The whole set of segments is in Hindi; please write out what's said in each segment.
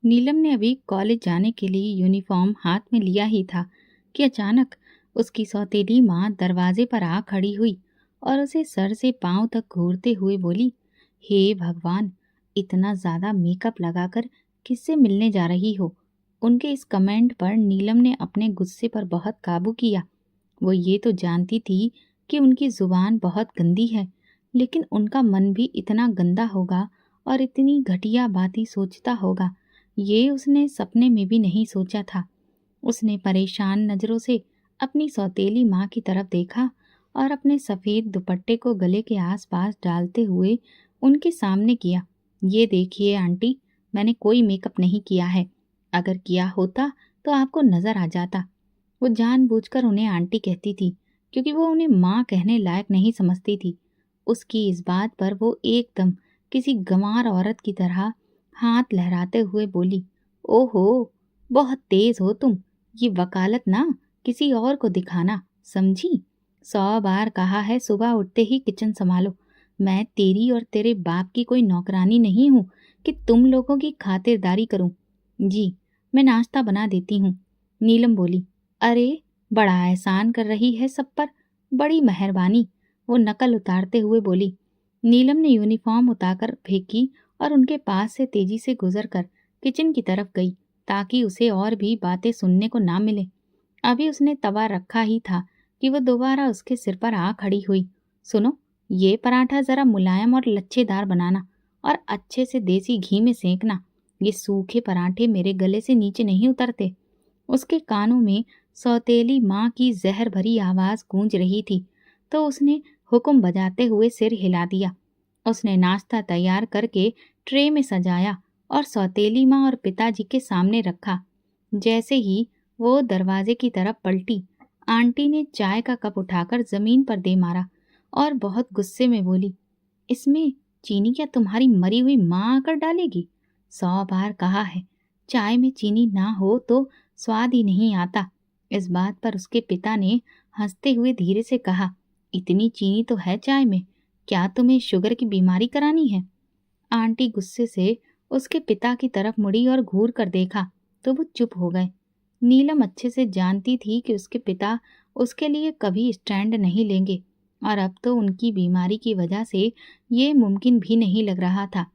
नीलम ने अभी कॉलेज जाने के लिए यूनिफॉर्म हाथ में लिया ही था कि अचानक उसकी सौतेली माँ दरवाजे पर आ खड़ी हुई और उसे सर से पांव तक घूरते हुए बोली, हे भगवान, इतना ज्यादा मेकअप लगाकर किससे मिलने जा रही हो। उनके इस कमेंट पर नीलम ने अपने गुस्से पर बहुत काबू किया। वो ये तो जानती थी कि उनकी जुबान बहुत गंदी है, लेकिन उनका मन भी इतना गंदा होगा और इतनी घटिया बातें सोचता होगा, ये उसने सपने में भी नहीं सोचा था। उसने परेशान नजरों से अपनी सौतेली माँ की तरफ देखा और अपने सफेद दुपट्टे को गले के आसपास डालते हुए उनके सामने किया। ये देखिए आंटी, मैंने कोई मेकअप नहीं किया है। अगर किया होता तो आपको नजर आ जाता। वो जानबूझकर उन्हें आंटी कहती थी क्योंकि वो उन्हें माँ कहने लायक नहीं समझती थी। उसकी इस बात पर वो एकदम किसी गंवार औरत की तरह हाथ लहराते हुए बोली, ओहो, बहुत तेज हो तुम। ये वकालत ना किसी और को दिखाना, समझी? 100 बार कहा है सुबह उठते ही किचन संभालो। मैं तेरी और तेरे बाप की कोई नौकरानी नहीं हूँ कि तुम लोगों की खातिरदारी करूं। जी, मैं नाश्ता बना देती हूँ, नीलम बोली। अरे, बड़ा एहसान कर रही है सब पर, बड़ी मेहरबानी, वो नकल उतारते हुए बोली। नीलम ने यूनिफॉर्म उतारकर फेंकी और उनके पास से तेजी से गुजरकर किचन की तरफ गई ताकि उसे और भी बातें सुनने को ना मिले। अभी उसने तवा रखा ही था कि वो दोबारा उसके सिर पर आ खड़ी हुई। सुनो, ये पराठा जरा मुलायम और लच्छेदार बनाना और अच्छे से देसी घी में सेंकना। ये सूखे पराठे मेरे गले से नीचे नहीं उतरते। उसके कानों में सौतेली माँ की जहर भरी आवाज गूंज रही थी, तो उसने हुक्म बजाते हुए सिर हिला दिया। उसने नाश्ता तैयार करके ट्रे में सजाया और सौतेली माँ और पिताजी के सामने रखा। जैसे ही वो दरवाजे की तरफ पलटी, आंटी ने चाय का कप उठाकर जमीन पर दे मारा और बहुत गुस्से में बोली, इसमें चीनी क्या तुम्हारी मरी हुई माँ आकर डालेगी? 100 बार कहा है, चाय में चीनी ना हो तो स्वाद ही नहीं आता। इस बात पर उसके पिता ने हंसते हुए धीरे से कहा, इतनी चीनी तो है चाय में, क्या तुम्हें शुगर की बीमारी करानी है? आंटी गुस्से से उसके पिता की तरफ मुड़ी और घूर कर देखा तो वो चुप हो गए। नीलम अच्छे से जानती थी कि उसके पिता उसके लिए कभी स्टैंड नहीं लेंगे और अब तो उनकी बीमारी की वजह से ये मुमकिन भी नहीं लग रहा था।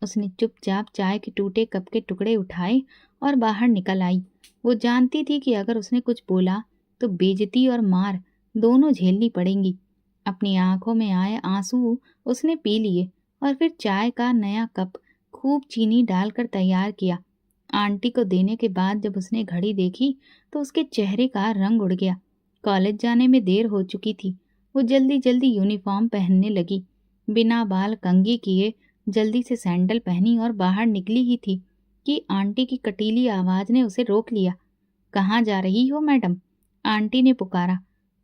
उसने चुपचाप चाय के टूटे कप के टुकड़े उठाए और बाहर निकल आई। वो जानती थी कि अगर उसने कुछ बोला तो बेइज्जती और मार दोनों झेलनी पड़ेंगी। अपनी आंखों में आए आंसू उसने पी लिए और फिर चाय का नया कप खूब चीनी डालकर तैयार किया। आंटी को देने के बाद जब उसने घड़ी देखी तो उसके चेहरे का रंग उड़ गया। कॉलेज जाने में देर हो चुकी थी। वो जल्दी जल्दी यूनिफॉर्म पहनने लगी। बिना बाल कंघी किए जल्दी से सैंडल पहनी और बाहर निकली ही थी कि आंटी की कटीली आवाज ने उसे रोक लिया। कहाँ जा रही हो मैडम? आंटी ने पुकारा।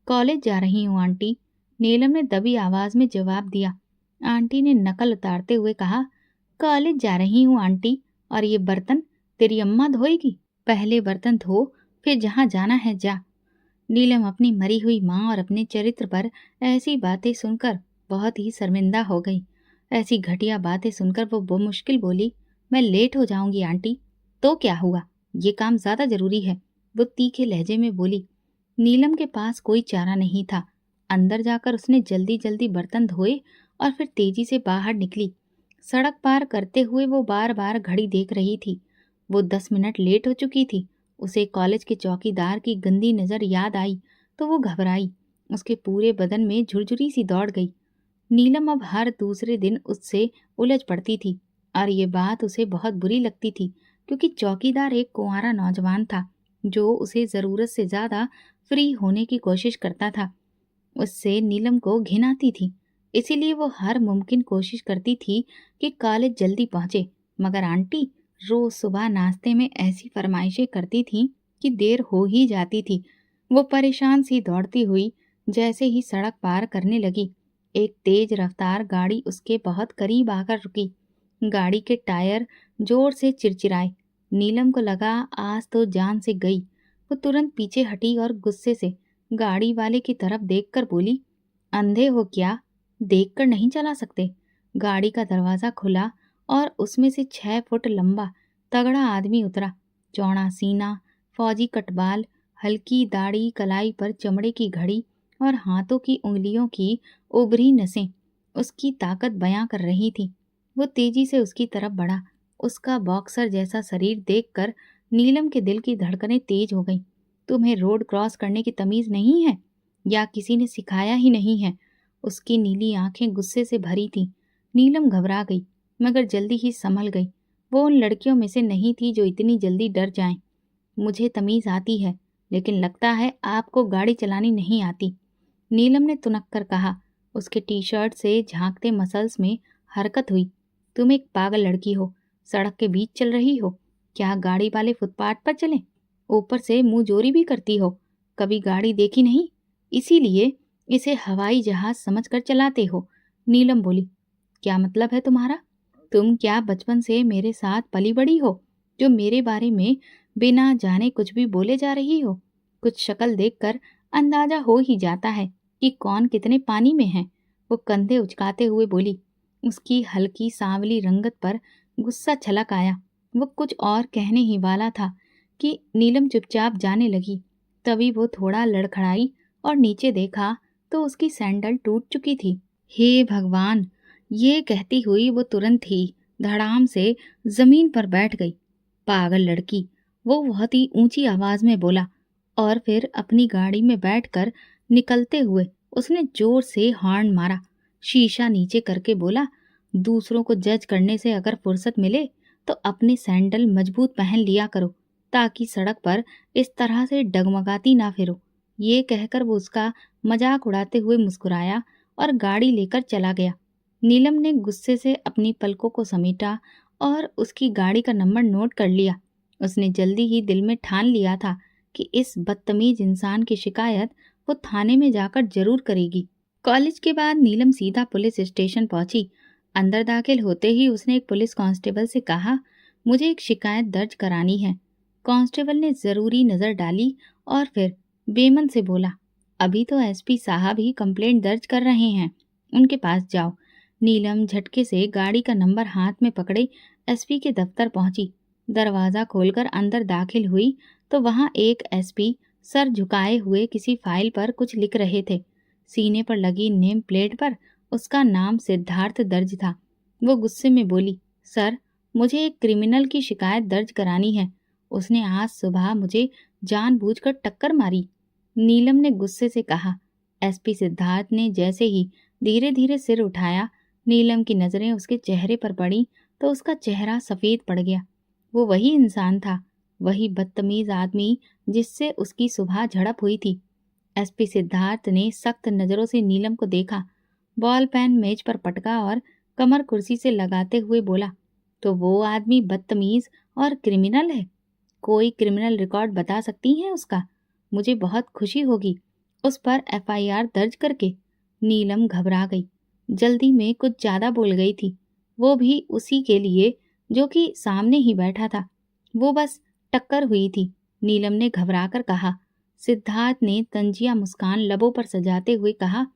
कॉलेज जा रही हूँ आंटी, नीलम ने दबी आवाज में जवाब दिया। आंटी ने नकल उतारते हुए कहा, कॉलेज जा रही हूँ आंटी, और ये बर्तन तेरी अम्मा धोएगी। पहले बर्तन धो, फिर जहाँ जाना है जा। नीलम अपनी मरी हुई माँ और अपने चरित्र पर ऐसी बातें सुनकर बहुत ही शर्मिंदा हो गई। ऐसी घटिया बातें सुनकर वो मुश्किल बोली, मैं लेट हो जाऊंगी आंटी। तो क्या हुआ, ये काम ज्यादा जरूरी है, वो तीखे लहजे में बोली। नीलम के पास कोई चारा नहीं था। अंदर जाकर उसने जल्दी जल्दी बर्तन धोए और फिर तेजी से बाहर निकली। सड़क पार करते हुए वो बार बार घड़ी देख रही थी। वो 10 मिनट लेट हो चुकी थी। उसे कॉलेज के चौकीदार की गंदी नजर याद आई तो वो घबराई। उसके पूरे बदन में झुरझुरी सी दौड़ गई। नीलम अब हर दूसरे दिन उससे उलझ पड़ती थी और ये बात उसे बहुत बुरी लगती थी क्योंकि चौकीदार एक कुंवारा नौजवान था जो उसे जरूरत से ज्यादा फ्री होने की कोशिश करता था। उससे नीलम को घिन आती थी, इसीलिए वो हर मुमकिन कोशिश करती थी कि कॉलेज जल्दी पहुंचे। मगर आंटी रोज सुबह नाश्ते में ऐसी फरमाइशें करती थी कि देर हो ही जाती थी। वो परेशान सी दौड़ती हुई जैसे ही सड़क पार करने लगी, एक तेज रफ्तार गाड़ी उसके बहुत करीब आकर रुकी। गाड़ी के टायर जोर से चिरचिराए। नीलम को लगा आज तो जान से गई। वो तुरंत पीछे हटी और गुस्से से गाड़ी वाले की तरफ देखकर बोली, अंधे हो क्या? देखकर नहीं चला सकते? गाड़ी का दरवाजा खुला और उसमें से 6 फुट लंबा तगड़ा आदमी उतरा। चौड़ा सीना, फौजी कटबाल, हल्की दाढ़ी, कलाई पर चमड़े की घड़ी और हाथों की उंगलियों की उभरी नसें उसकी ताकत बयां कर रही थी। वो तेजी से उसकी तरफ बढ़ा। उसका बॉक्सर जैसा शरीर देखकर नीलम के दिल की धड़कनें तेज हो गईं। तुम्हें रोड क्रॉस करने की तमीज नहीं है, या किसी ने सिखाया ही नहीं है? उसकी नीली आंखें गुस्से से भरी थीं। नीलम घबरा गई, मगर जल्दी ही संभल गई। वो उन लड़कियों में से नहीं थी जो इतनी जल्दी डर जाएं। मुझे तमीज आती है, लेकिन लगता है आपको गाड़ी चलानी नहीं आती, नीलम ने तुनक कर कहा। उसके टी शर्ट से झांकते मसल्स में हरकत हुई। तुम एक पागल लड़की हो, सड़क के बीच चल रही हो। क्या गाड़ी वाले फुटपाथ पर चलें? ऊपर से मुंह जोरी भी करती हो। कभी गाड़ी देखी नहीं, इसीलिए इसे हवाई जहाज समझकर चलाते हो। नीलम बोली। क्या मतलब है तुम्हारा? तुम क्या बचपन से मेरे साथ पली बड़ी हो, जो मेरे बारे में बिना जाने कुछ भी बोले जा रही हो? कुछ शक्ल देखकर अंदाजा हो ही जाता है कि कौन कितने पानी में है। वो कंधे उचकाते हुए बोली। उसकी हल्की सांवली रंगत पर गुस्सा छलक आया। वो कुछ और कहने ही वाला था कि नीलम चुपचाप जाने लगी। तभी वो थोड़ा लड़खड़ाई और नीचे देखा तो उसकी सैंडल टूट चुकी थी। हे भगवान! ये कहती हुई वो तुरंत ही धड़ाम से जमीन पर बैठ गई। पागल लड़की! वो बहुत ही ऊंची आवाज में बोला, और फिर अपनी गाड़ी में बैठकर निकलते हुए उसने जोर से हॉर्न मारा। शीशा नीचे करके बोला, दूसरों को जज करने से अगर फुर्सत मिले तो अपने सैंडल मजबूत पहन लिया करो, ताकि सड़क पर इस तरह से डगमगाती ना फिरो। ये कहकर वो उसका मजाक उड़ाते हुए मुस्कुराया और गाड़ी लेकर चला गया। नीलम ने गुस्से से अपनी पलकों को समेटा और उसकी गाड़ी का नंबर नोट कर लिया। उसने जल्दी ही दिल में ठान लिया था कि इस बदतमीज इंसान की शिकायत वो थाने में जाकर जरूर करेगी। कॉलेज के बाद नीलम सीधा पुलिस स्टेशन पहुंची। अंदर दाखिल होते ही उसने एक पुलिस कांस्टेबल से कहा, मुझे एक शिकायत दर्ज करानी है। कांस्टेबल ने जरूरी नजर डाली और फिर बेमन से बोला, अभी तो एसपी साहब ही कंप्लेंट दर्ज कर रहे हैं, उनके पास जाओ। नीलम झटके से गाड़ी का नंबर हाथ में पकड़े एसपी के दफ्तर पहुंची। दरवाजा खोलकर अंदर दाखिल हुई तो वहां एक एसपी सर झुकाए हुए किसी फाइल पर कुछ लिख रहे थे। सीने पर लगी नेम प्लेट पर उसका नाम सिद्धार्थ दर्ज था। वो गुस्से में बोली, सर, मुझे एक क्रिमिनल की शिकायत दर्ज करानी है। उसने आज सुबह मुझे जानबूझकर टक्कर मारी। नीलम ने गुस्से से कहा। एसपी सिद्धार्थ ने जैसे ही धीरे धीरे सिर उठाया, नीलम की नजरें उसके चेहरे पर पड़ी तो उसका चेहरा सफेद पड़ गया। वो वही इंसान था, वही बदतमीज आदमी जिससे उसकी सुबह झड़प हुई थी। एसपी सिद्धार्थ ने सख्त नजरों से नीलम को देखा, बॉल पेन मेज पर पटका और कमर कुर्सी से लगाते हुए बोला, तो वो आदमी बदतमीज और क्रिमिनल है? कोई क्रिमिनल रिकॉर्ड बता सकती हैं उसका? मुझे बहुत खुशी होगी उस पर एफआईआर दर्ज करके। नीलम घबरा गई, जल्दी में कुछ ज्यादा बोल गई थी, वो भी उसी के लिए जो कि सामने ही बैठा था। वो बस टक्कर हुई थी, नीलम ने घबराकर कहा। सिद्धार्थ ने तंजिया मुस्कान लबों पर सजाते हुए कहा,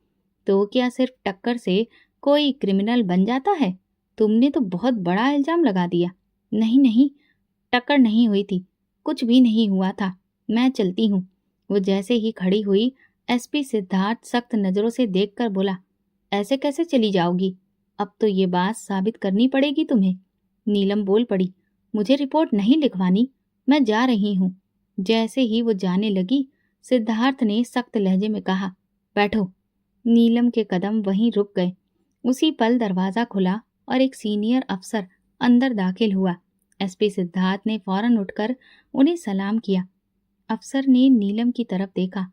तो क्या सिर्फ टक्कर से कोई क्रिमिनल बन जाता है? तुमने तो बहुत बड़ा इल्जाम लगा दिया। नहीं नहीं, टक्कर नहीं हुई थी, कुछ भी नहीं हुआ था, मैं चलती हूँ। वो जैसे ही खड़ी हुई, एसपी सिद्धार्थ सख्त नजरों से देखकर बोला, ऐसे कैसे चली जाओगी? अब तो ये बात साबित करनी पड़ेगी तुम्हें। नीलम बोल पड़ी, मुझे रिपोर्ट नहीं लिखवानी, मैं जा रही हूँ। जैसे ही वो जाने लगी, सिद्धार्थ ने सख्त लहजे में कहा, बैठो। नीलम के कदम वहीं रुक गए। उसी पल दरवाजा खुला और एक सीनियर अफसर अंदर दाखिल हुआ। एसपी सिद्धार्थ ने फौरन उठकर उन्हें सलाम किया। अफसर ने नीलम की तरफ देखा।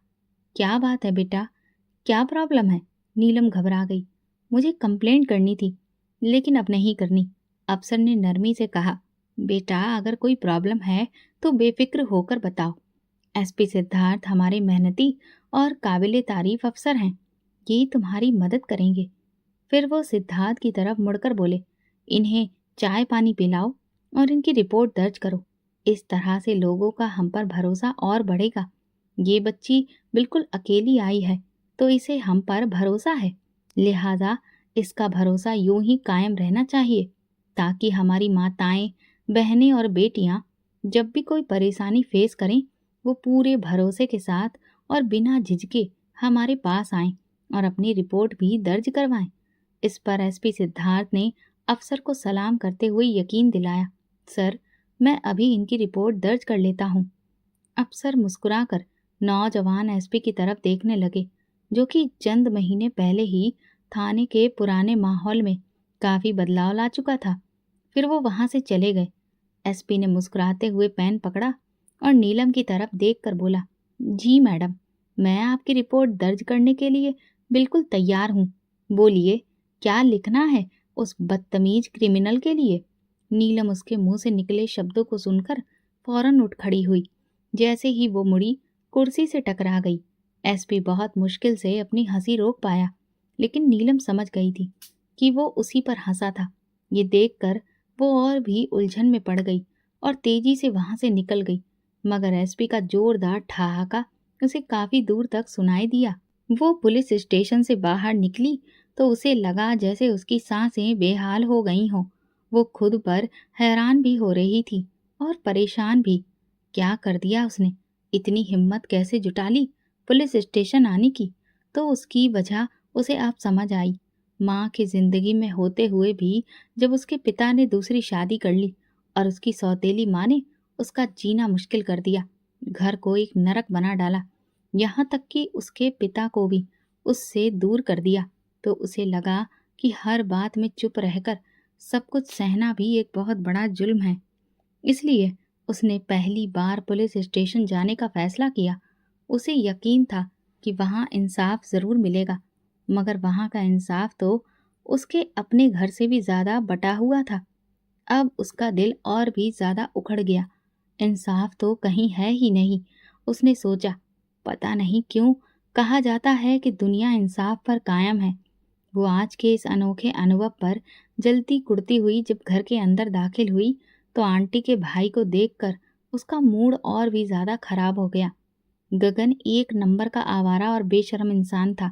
क्या बात है बेटा, क्या प्रॉब्लम है? नीलम घबरा गई। मुझे कंप्लेंट करनी थी, लेकिन अब नहीं करनी, अफसर ने नरमी से कहा। बेटा, अगर कोई प्रॉब्लम है तो बेफिक्र होकर बताओ। एसपी सिद्धार्थ हमारे मेहनती और काबिले तारीफ अफसर हैं, ये तुम्हारी मदद करेंगे। फिर वो सिद्धार्थ की तरफ मुड़कर बोले, इन्हें चाय पानी पिलाओ और इनकी रिपोर्ट दर्ज करो। इस तरह से लोगों का हम पर भरोसा और बढ़ेगा। ये बच्ची बिल्कुल अकेली आई है, तो इसे हम पर भरोसा है, लिहाजा इसका भरोसा यूं ही कायम रहना चाहिए, ताकि हमारी माताएं बहनें और बेटियां जब भी कोई परेशानी फेस करें, वो पूरे भरोसे के साथ और बिना झिझके हमारे पास आएं और अपनी रिपोर्ट भी दर्ज करवाएं। इस पर एसपी सिद्धार्थ ने अफसर को सलाम करते हुए यकीन दिलाया, सर, मैं अभी इनकी रिपोर्ट दर्ज कर लेता हूँ। अफसर मुस्कुराकर नौजवान एसपी की तरफ देखने लगे, जो कि चंद महीने पहले ही थाने के पुराने माहौल में काफी बदलाव ला चुका था। फिर वो वहां से चले गए। एसपी ने मुस्कुराते हुए पेन पकड़ा और नीलम की तरफ देखकर बोला, जी मैडम, मैं आपकी रिपोर्ट दर्ज करने के लिए बिल्कुल तैयार हूँ। बोलिए, क्या लिखना है उस बदतमीज क्रिमिनल के लिए? नीलम उसके मुंह से निकले शब्दों को सुनकर फौरन उठ खड़ी हुई। जैसे ही वो मुड़ी, कुर्सी से टकरा गई। एसपी बहुत मुश्किल से अपनी हंसी रोक पाया, लेकिन नीलम समझ गई थी कि वो उसी पर हंसा था। ये देखकर वो और भी उलझन में पड़ गई और तेजी से वहां से निकल गई, मगर एसपी का जोरदार ठहाका उसे काफी दूर तक सुनाई दिया। वो पुलिस स्टेशन से बाहर निकली तो उसे लगा जैसे उसकी सांसें बेहाल हो गई हों। वो खुद पर हैरान भी हो रही थी और परेशान भी। क्या कर दिया उसने? इतनी हिम्मत कैसे जुटा ली पुलिस स्टेशन आने की? तो उसकी वजह उसे अब समझ आई। माँ की जिंदगी में होते हुए भी जब उसके पिता ने दूसरी शादी कर ली और उसकी सौतेली माँ ने उसका जीना मुश्किल कर दिया, घर को एक नरक बना डाला, यहाँ तक कि उसके पिता को भी उससे दूर कर दिया, तो उसे लगा कि हर बात में चुप रहकर सब कुछ सहना भी एक बहुत बड़ा जुल्म है। इसलिए उसने पहली बार पुलिस स्टेशन जाने का फैसला किया। उसे यकीन था कि वहां इंसाफ जरूर मिलेगा, मगर वहां का इंसाफ तो उसके अपने घर से भी ज्यादा बटा हुआ था। अब उसका दिल और भी ज्यादा उखड़ गया। इंसाफ तो कहीं है ही नहीं। उसने सोचा, पता नहीं क्यों कहा जाता है कि दुनिया इंसाफ पर कायम है। वो आज के इस अनोखे अनुभव पर जलती कुड़ती हुई जब घर के अंदर दाखिल हुई, तो आंटी के भाई को देखकर उसका मूड और भी ज्यादा खराब हो गया। गगन एक नंबर का आवारा और बेशर्म इंसान था।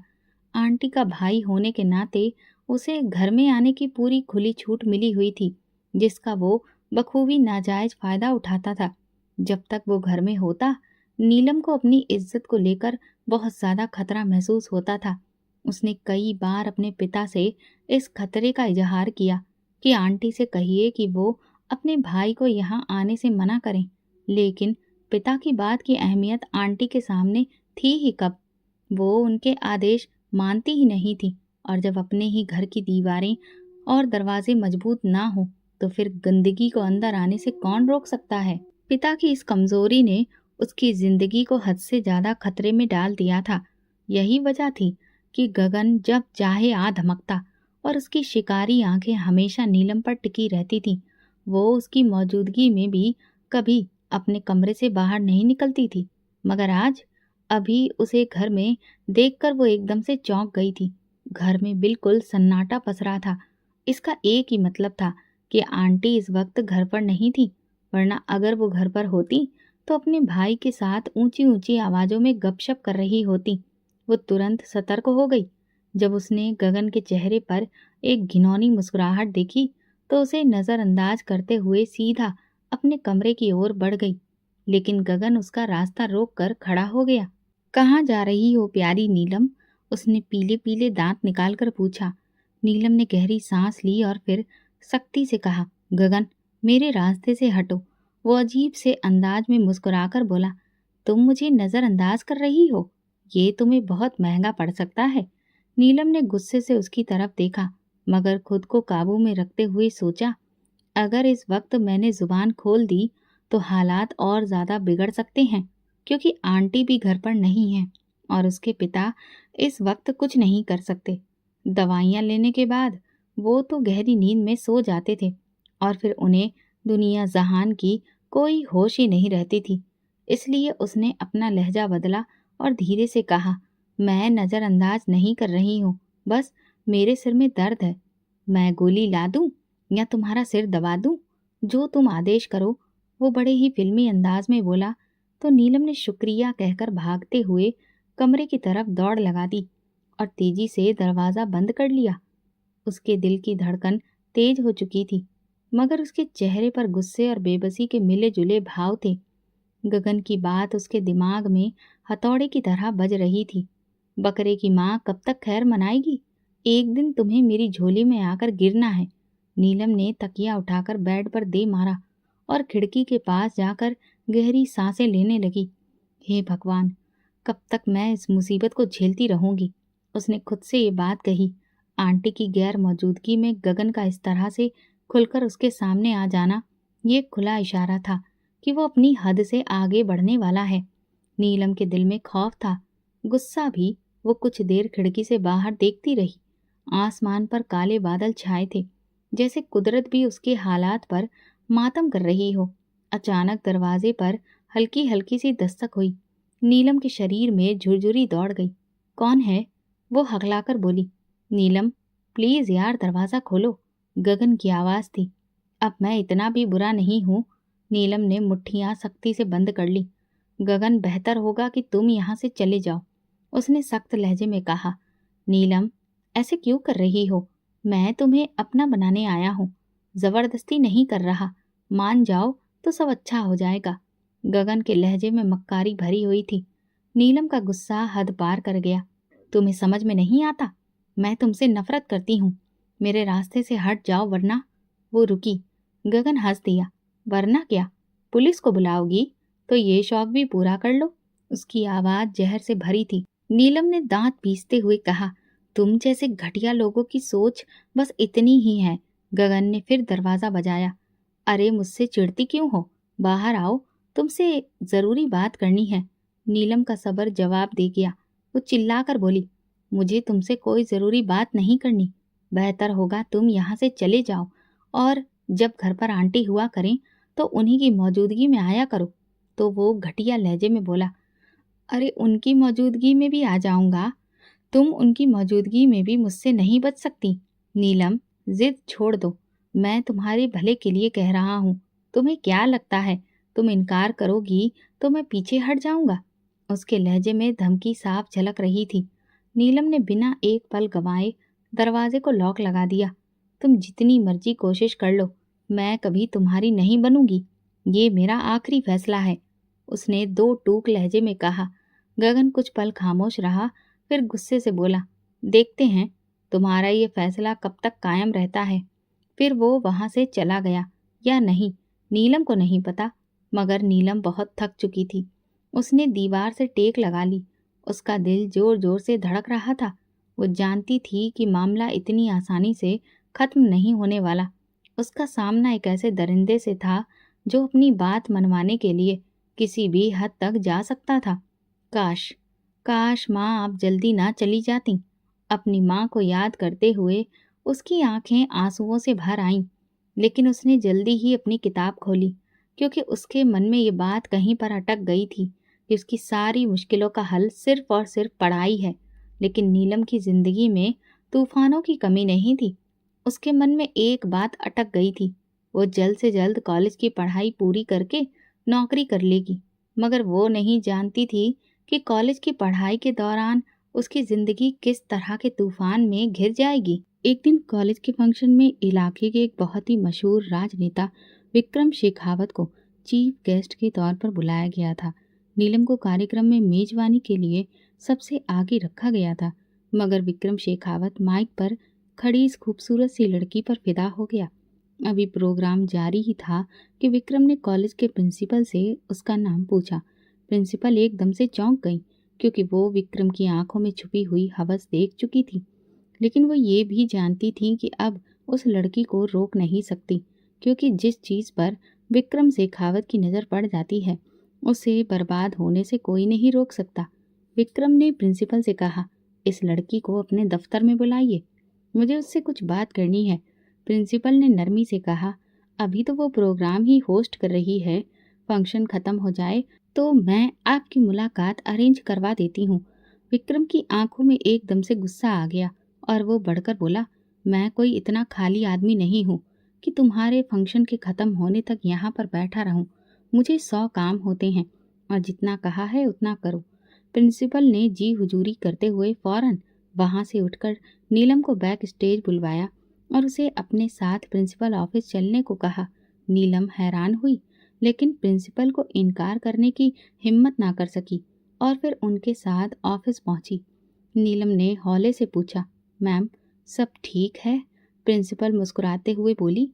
आंटी का भाई होने के नाते उसे घर में आने की पूरी खुली छूट मिली हुई थी, जिसका वो बखूबी नाजायज फायदा उठाता था। जब तक वो घर में होता, नीलम को अपनी इज्जत को लेकर बहुत ज्यादा खतरा महसूस होता था। उसने कई बार अपने पिता से इस खतरे का इजहार किया कि आंटी से कहिए कि वो अपने भाई को यहाँ आने से मना करें, लेकिन पिता की बात की अहमियत आंटी के सामने थी ही कब। वो उनके आदेश मानती ही नहीं थी, और जब अपने ही घर की दीवारें और दरवाजे मजबूत ना हो, तो फिर गंदगी को अंदर आने से कौन रोक सकता है। पिता की इस कमजोरी ने उसकी जिंदगी को हद से ज्यादा खतरे में डाल दिया था। यही वजह थी कि गगन जब चाहे आ धमकता और उसकी शिकारी आंखें हमेशा नीलम पर टिकी रहती थीं। वो उसकी मौजूदगी में भी कभी अपने कमरे से बाहर नहीं निकलती थी, मगर आज अभी उसे घर में देखकर वो एकदम से चौंक गई थी। घर में बिल्कुल सन्नाटा पसरा था। इसका एक ही मतलब था कि आंटी इस वक्त घर पर नहीं थी, वरना अगर वो घर पर होती तो अपने भाई के साथ ऊंची ऊंची आवाजों में गपशप कर रही होती। वो तुरंत सतर्क हो गई। जब उसने गगन के चेहरे पर एक घिनौनी मुस्कुराहट देखी, तो उसे नजरअंदाज करते हुए सीधा अपने कमरे की ओर बढ़ गई, लेकिन गगन उसका रास्ता रोक कर खड़ा हो गया। कहाँ जा रही हो प्यारी नीलम? उसने पीले पीले दांत निकालकर पूछा। नीलम ने गहरी सांस ली और फिर सख्ती से कहा, गगन, मेरे रास्ते से हटो। वो अजीब से अंदाज में मुस्कुराकर बोला, तुम मुझे नजरअंदाज कर रही हो? ये तुम्हें बहुत महंगा पड़ सकता है। नीलम ने गुस्से से उसकी तरफ देखा, मगर खुद को काबू में रखते हुए सोचा, अगर इस वक्त मैंने जुबान खोल दी तो हालात और ज्यादा बिगड़ सकते हैं, क्योंकि आंटी भी घर पर नहीं है और उसके पिता इस वक्त कुछ नहीं कर सकते। दवाइयाँ लेने के बाद वो तो गहरी नींद में सो जाते थे और फिर उन्हें दुनिया जहान की कोई होश ही नहीं रहती थी। इसलिए उसने अपना लहजा बदला और धीरे से कहा, मैं नजरअंदाज नहीं कर रही हूँ, बस मेरे सिर में दर्द है। मैं गोली ला दूं या तुम्हारा सिर दबा दूं? जो तुम आदेश करो। वो बड़े ही फिल्मी अंदाज में बोला, तो नीलम ने शुक्रिया कहकर भागते हुए कमरे की तरफ दौड़ लगा दी और तेजी से दरवाजा बंद कर लिया। उसके दिल की धड़कन तेज हो चुकी थी। मगर उसके चेहरे पर गुस्से और बेबसी के मिले जुले भाव थे। गगन की बात उसके दिमाग में हथौड़े की तरह बज रही थी। बकरे की माँ कब तक खैर मनाएगी? एक दिन तुम्हें मेरी झोली में आकर गिरना है। नीलम ने तकिया उठाकर बेड पर दे मारा और खिड़की के पास जाकर गहरी सांसें लेने लगी। हे भगवान, कब तक मैं इस मुसीबत को झेलती रहूंगी? उसने खुद से ये बात कही। आंटी की गैर मौजूदगी में गगन का इस तरह से खुलकर उसके सामने आ जाना ये खुला इशारा था कि वो अपनी हद से आगे बढ़ने वाला है। नीलम के दिल में खौफ था, गुस्सा भी। वो कुछ देर खिड़की से बाहर देखती रही। आसमान पर काले बादल छाए थे, जैसे कुदरत भी उसके हालात पर मातम कर रही हो। अचानक दरवाजे पर हल्की हल्की सी दस्तक हुई। नीलम के शरीर में झुरझुरी दौड़ गई। कौन है? वो हकलाकर बोली। नीलम, प्लीज यार, दरवाजा खोलो। गगन की आवाज थी। अब मैं इतना भी बुरा नहीं हूँ। नीलम ने मुट्ठियां सख्ती से बंद कर ली। गगन, बेहतर होगा कि तुम यहाँ से चले जाओ, उसने सख्त लहजे में कहा। नीलम, ऐसे क्यों कर रही हो? मैं तुम्हें अपना बनाने आया हूँ, जबरदस्ती नहीं कर रहा। मान जाओ तो सब अच्छा हो जाएगा। गगन के लहजे में मक्कारी भरी हुई थी। नीलम का गुस्सा हद पार कर गया। तुम्हें समझ में नहीं आता? मैं तुमसे नफरत करती हूँ। मेरे रास्ते से हट जाओ वरना। वो रुकी। गगन हंस दिया। वरना क्या? पुलिस को बुलाओगी? तो ये शौक भी पूरा कर लो। उसकी आवाज जहर से भरी थी। नीलम ने दांत पीसते हुए कहा, तुम जैसे घटिया लोगों की सोच बस इतनी ही है। गगन ने फिर दरवाजा बजाया। अरे मुझसे चिढ़ती क्यों हो? बाहर आओ, तुमसे जरूरी बात करनी है। नीलम का सब्र जवाब दे गया। वो चिल्लाकर बोली, मुझे तुमसे कोई जरूरी बात नहीं करनी। बेहतर होगा तुम यहाँ से चले जाओ और जब घर पर आंटी हुआ करें तो उन्हीं की मौजूदगी में आया करो। तो वो घटिया लहजे में बोला, अरे उनकी मौजूदगी में भी आ जाऊंगा। तुम उनकी मौजूदगी में भी मुझसे नहीं बच सकती। नीलम, जिद छोड़ दो। मैं तुम्हारे भले के लिए कह रहा हूँ। तुम्हें क्या लगता है तुम इनकार करोगी तो मैं पीछे हट जाऊंगा? उसके लहजे में धमकी साफ झलक रही थी। नीलम ने बिना एक पल गंवाए दरवाजे को लॉक लगा दिया। तुम जितनी मर्जी कोशिश कर लो, मैं कभी तुम्हारी नहीं बनूंगी। ये मेरा आखिरी फैसला है, उसने दो टूक लहजे में कहा। गगन कुछ पल खामोश रहा, फिर गुस्से से बोला, देखते हैं तुम्हारा ये फैसला कब तक कायम रहता है। फिर वो वहां से चला गया या नहीं, नीलम को नहीं पता, मगर नीलम बहुत थक चुकी थी। उसने दीवार से टेक लगा ली। उसका दिल जोर जोर से धड़क रहा था। वो जानती थी कि मामला इतनी आसानी से खत्म नहीं होने वाला। उसका सामना एक ऐसे दरिंदे से था जो अपनी बात मनवाने के लिए किसी भी हद तक जा सकता था। काश, काश माँ आप जल्दी ना चली जाती। अपनी माँ को याद करते हुए उसकी आंखें आंसुओं से भर आईं। लेकिन उसने जल्दी ही अपनी किताब खोली, क्योंकि उसके मन में ये बात कहीं पर अटक गई थी कि उसकी सारी मुश्किलों का हल सिर्फ और सिर्फ पढ़ाई है। लेकिन नीलम की जिंदगी में तूफानों की कमी नहीं थी। उसके मन में एक बात अटक गई थी, वो जल्द से जल्द कॉलेज की पढ़ाई पूरी करके नौकरी कर लेगी। मगर वो नहीं जानती थी कि कॉलेज की पढ़ाई के दौरान उसकी जिंदगी किस तरह के तूफान में घिर जाएगी। एक दिन कॉलेज के फंक्शन में इलाके के एक बहुत ही मशहूर राजनेता विक्रम शेखावत को चीफ गेस्ट के तौर पर बुलाया गया था। नीलम को कार्यक्रम में मेजबानी के लिए सबसे आगे रखा गया था, मगर विक्रम शेखावत माइक पर खड़ी इस खूबसूरत सी लड़की पर फिदा हो गया। अभी प्रोग्राम जारी ही था कि विक्रम ने कॉलेज के प्रिंसिपल से उसका नाम पूछा। प्रिंसिपल एकदम से चौंक गई, क्योंकि वो विक्रम की आंखों में छुपी हुई हवस देख चुकी थी। लेकिन वो ये भी जानती थी कि अब उस लड़की को रोक नहीं सकती, क्योंकि जिस चीज पर विक्रम शेखावत की नज़र पड़ जाती है उसे बर्बाद होने से कोई नहीं रोक सकता। विक्रम ने प्रिंसिपल से कहा, इस लड़की को अपने दफ्तर में बुलाइए, मुझे उससे कुछ बात करनी है। प्रिंसिपल ने नरमी से कहा, अभी तो वो प्रोग्राम ही होस्ट कर रही है, फंक्शन खत्म हो जाए तो मैं आपकी मुलाकात अरेंज करवा देती हूँ। विक्रम की आंखों में एकदम से गुस्सा आ गया और वो बढ़कर बोला, मैं कोई इतना खाली आदमी नहीं हूँ कि तुम्हारे फंक्शन के खत्म होने तक यहाँ पर बैठा रहूं। मुझे 100 काम होते हैं और जितना कहा है उतना करो। प्रिंसिपल ने जी हुजूरी करते हुए फौरन वहां से उठकर नीलम को बैक स्टेज बुलवाया और उसे अपने साथ प्रिंसिपल ऑफिस चलने को कहा। नीलम हैरान हुई, लेकिन प्रिंसिपल को इनकार करने की हिम्मत ना कर सकी और फिर उनके साथ ऑफिस पहुंची। नीलम ने हौले से पूछा, मैम, सब ठीक है? प्रिंसिपल मुस्कुराते हुए बोली,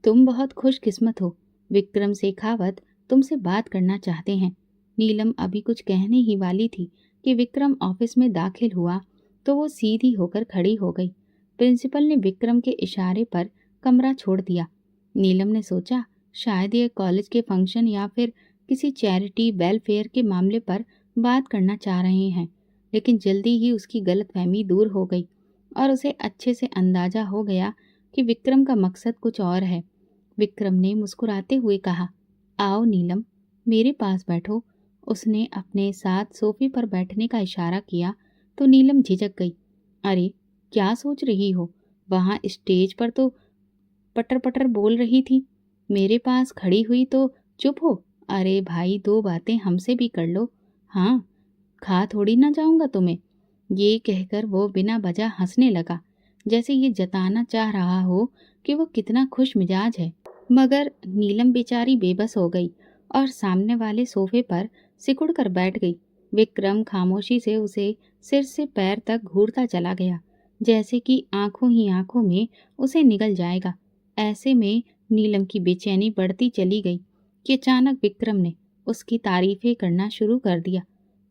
तुम बहुत खुशकिस्मत हो। विक्रम शेखावत तुमसे बात करना चाहते हैं। नीलम अभी कुछ कहने ही वाली थी कि विक्रम ऑफिस में दाखिल हुआ तो वो सीधी होकर खड़ी हो गई। प्रिंसिपल ने विक्रम के इशारे पर कमरा छोड़ दिया। नीलम ने सोचा, शायद ये कॉलेज के फंक्शन या फिर किसी चैरिटी वेलफेयर के मामले पर बात करना चाह रहे हैं, लेकिन जल्दी ही उसकी गलतफहमी दूर हो गई और उसे अच्छे से अंदाजा हो गया कि विक्रम का मकसद कुछ और है। विक्रम ने मुस्कुराते हुए कहा, आओ नीलम, मेरे पास बैठो। उसने अपने साथ सोफे पर बैठने का इशारा किया तो नीलम झिझक गई। अरे, क्या सोच रही हो? वहां स्टेज पर तो पटर पटर बोल रही थी, मेरे पास खड़ी हुई तो चुप हो? अरे भाई, दो बातें हमसे भी कर लो। हाँ, खा थोड़ी ना जाऊंगा तुम्हें। ये कहकर वो बिना वजह हंसने लगा, जैसे ये जताना चाह रहा हो कि वो कितना खुश मिजाज है। मगर नीलम बेचारी बेबस हो गई और सामने वाले सोफे पर सिकुड़ कर बैठ गई। विक्रम खामोशी से उसे सिर से पैर तक घूरता चला गया, जैसे कि आंखों ही आंखों में उसे निगल जाएगा। ऐसे में नीलम की बेचैनी बढ़ती चली गई कि अचानक विक्रम ने उसकी तारीफें करना शुरू कर दिया।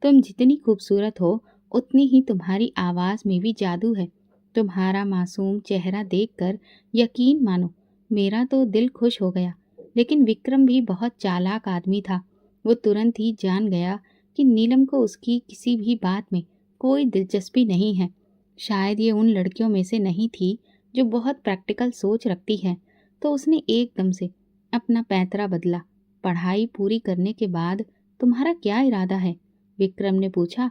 तुम जितनी खूबसूरत हो, उतनी ही तुम्हारी आवाज़ में भी जादू है। तुम्हारा मासूम चेहरा देखकर यकीन मानो, मेरा तो दिल खुश हो गया। लेकिन विक्रम भी बहुत चालाक आदमी था। वो तुरंत ही जान गया कि नीलम को उसकी किसी भी बात में कोई दिलचस्पी नहीं है। शायद ये उन लड़कियों में से नहीं थी जो बहुत प्रैक्टिकल सोच रखती है। तो उसने एकदम से अपना पैंतरा बदला। पढ़ाई पूरी करने के बाद तुम्हारा क्या इरादा है? विक्रम ने पूछा।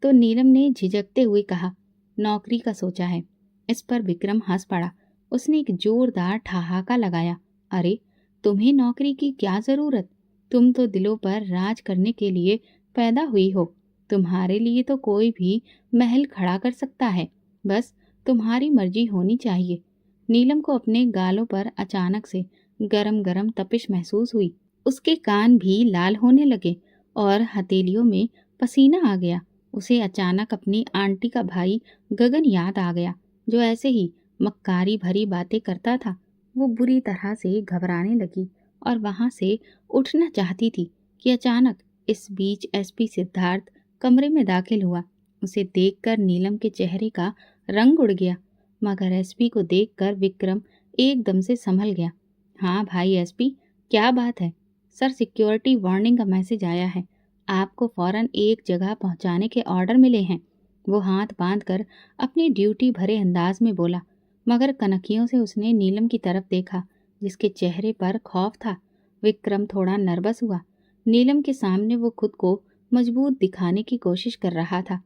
तो नीलम ने झिझकते हुए कहा, नौकरी का सोचा है। इस पर विक्रम हंस पड़ा। उसने एक जोरदार ठहाका लगाया। अरे, तुम्हें नौकरी की क्या जरूरत? तुम तो दिलों पर राज करने के लिए पैदा हुई हो। तुम्हारे लिए तो कोई भी महल खड़ा कर सकता है, बस तुम्हारी मर्जी होनी चाहिए। नीलम को अपने गालों पर अचानक से गरम गरम तपिश महसूस हुई। उसके कान भी लाल होने लगे और हथेलियों में पसीना आ गया। उसे अचानक अपनी आंटी का भाई गगन याद आ गया, जो ऐसे ही मक्कारी भरी बातें करता था। वो बुरी तरह से घबराने लगी और वहां से उठना चाहती थी कि अचानक इस बीच एसपी सिद्धार्थ कमरे में दाखिल हुआ। उसे देखकर नीलम के चेहरे का रंग उड़ गया, मगर एसपी को देखकर विक्रम एकदम से संभल गया। हाँ भाई एसपी, क्या बात है? सर, सिक्योरिटी वार्निंग का मैसेज आया है। आपको फौरन एक जगह पहुंचाने के ऑर्डर मिले हैं। वो हाथ बांधकर अपनी ड्यूटी भरे अंदाज में बोला, मगर कनखियों से उसने नीलम की तरफ देखा, जिसके चेहरे पर खौफ था। विक्रम थोड़ा नर्वस हुआ। नीलम के सामने वो खुद को मजबूत दिखाने की कोशिश कर रहा था।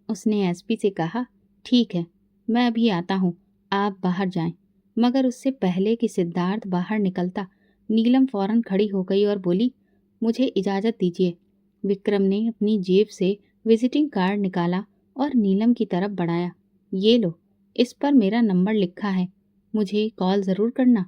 उसने एसपी से कहा, ठीक है, मैं अभी आता हूँ, आप बाहर जाएं। मगर उससे पहले कि सिद्धार्थ बाहर निकलता, नीलम फौरन खड़ी हो गई और बोली, मुझे इजाज़त दीजिए। विक्रम ने अपनी जेब से विजिटिंग कार्ड निकाला और नीलम की तरफ बढ़ाया। ये लो, इस पर मेरा नंबर लिखा है, मुझे कॉल ज़रूर करना।